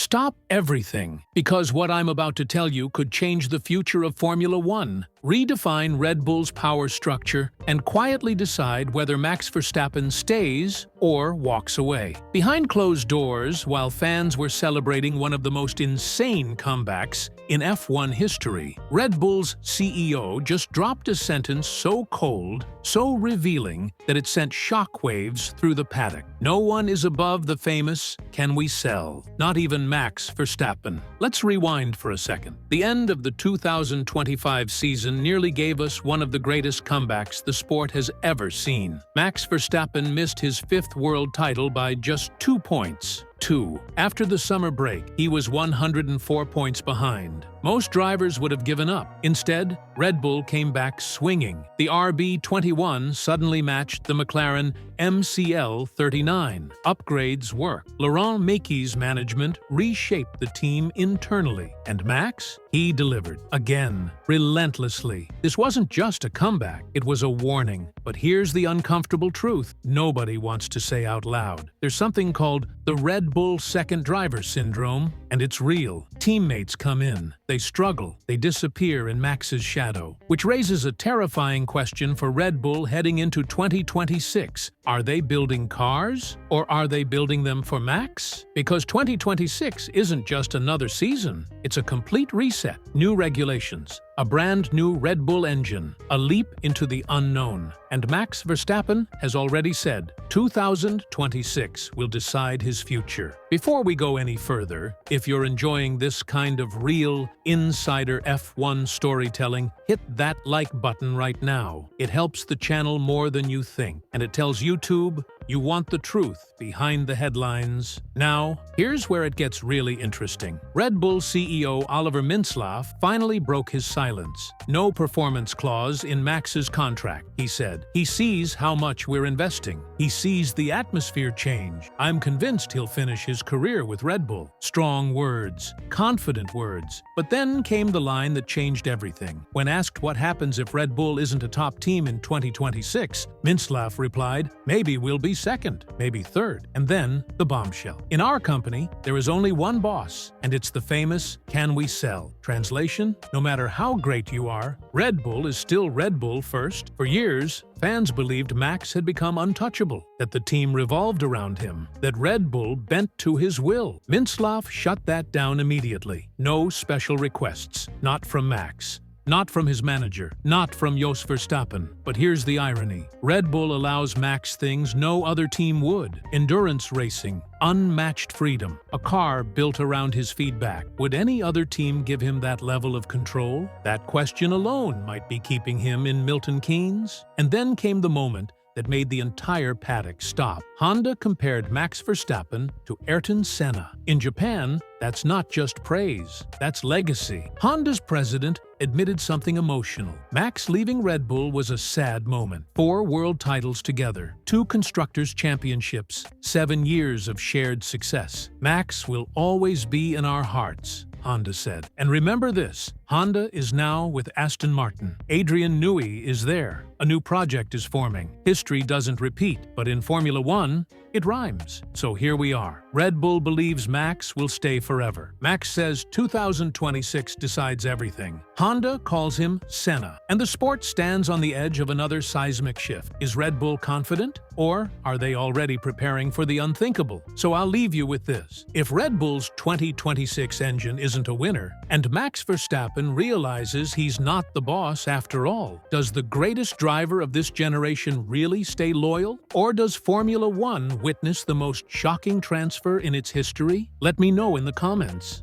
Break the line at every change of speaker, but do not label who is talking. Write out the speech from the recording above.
Stop everything, because what I'm about to tell you could change the future of Formula One. Redefine Red Bull's power structure and quietly decide whether Max Verstappen stays or walks away. Behind closed doors, while fans were celebrating one of the most insane comebacks in F1 history, Red Bull's CEO just dropped a sentence so cold, so revealing, that it sent shockwaves through the paddock. No one is above the famous "Can we sell?" Not even Max Verstappen. Let's rewind for a second. The end of the 2025 season nearly gave us one of the greatest comebacks the sport has ever seen. Max Verstappen missed his fifth world title by just 2 points. After the summer break, he was 104 points behind. Most drivers would have given up. Instead, Red Bull came back swinging. The RB21 suddenly matched the McLaren MCL39. Upgrades worked. Laurent Mekies' management reshaped the team internally. And Max? He delivered. Again. Relentlessly. This wasn't just a comeback, it was a warning. But here's the uncomfortable truth nobody wants to say out loud. There's something called the Red Bull second driver syndrome, and it's real. Teammates come in, they struggle, they disappear in Max's shadow, which raises a terrifying question for Red Bull heading into 2026. Are they building cars, or are they building them for Max? Because 2026 isn't just another season, it's a complete reset, new regulations, a brand new Red Bull engine, a leap into the unknown. And Max Verstappen has already said 2026 will decide his future. Before we go any further, if you're enjoying this kind of real, insider F1 storytelling, hit that like button right now. It helps the channel more than you think, and it tells YouTube you want the truth behind the headlines. Now, here's where it gets really interesting. Red Bull CEO Oliver Mintzlaff finally broke his silence. No performance clause in Max's contract, he said. He sees how much we're investing. He sees the atmosphere change. I'm convinced he'll finish his career with Red Bull. Strong words, confident words. But then came the line that changed everything. When asked what happens if Red Bull isn't a top team in 2026, Mintzlaff replied, "Maybe we'll be second, maybe third." And then the bombshell. "In our company, there is only one boss, and it's the famous 'Can we sell?' Translation, no matter how great you are, Red Bull is still Red Bull first." For years, fans believed Max had become untouchable, that the team revolved around him, that Red Bull bent to his will. Mintzlaff shut that down immediately. No special requests, not from Max. Not from his manager, not from Jos Verstappen. But here's the irony. Red Bull allows Max things no other team would. Endurance racing, unmatched freedom, a car built around his feedback. Would any other team give him that level of control? That question alone might be keeping him in Milton Keynes. And then came the moment that made the entire paddock stop. Honda compared Max Verstappen to Ayrton Senna. In Japan, that's not just praise, that's legacy. Honda's president admitted something emotional. Max leaving Red Bull was a sad moment. 4 world titles together, 2 constructors' championships, 7 years of shared success. Max will always be in our hearts, Honda said. And remember this, Honda is now with Aston Martin. Adrian Newey is there. A new project is forming. History doesn't repeat, but in Formula One, it rhymes. So here we are. Red Bull believes Max will stay forever. Max says 2026 decides everything. Honda calls him Senna. And the sport stands on the edge of another seismic shift. Is Red Bull confident? Or are they already preparing for the unthinkable? So I'll leave you with this. If Red Bull's 2026 engine isn't a winner, and Max Verstappen realizes he's not the boss after all, does the greatest driver of this generation really stay loyal? Or does Formula One witness the most shocking transfer in its history? Let me know in the comments.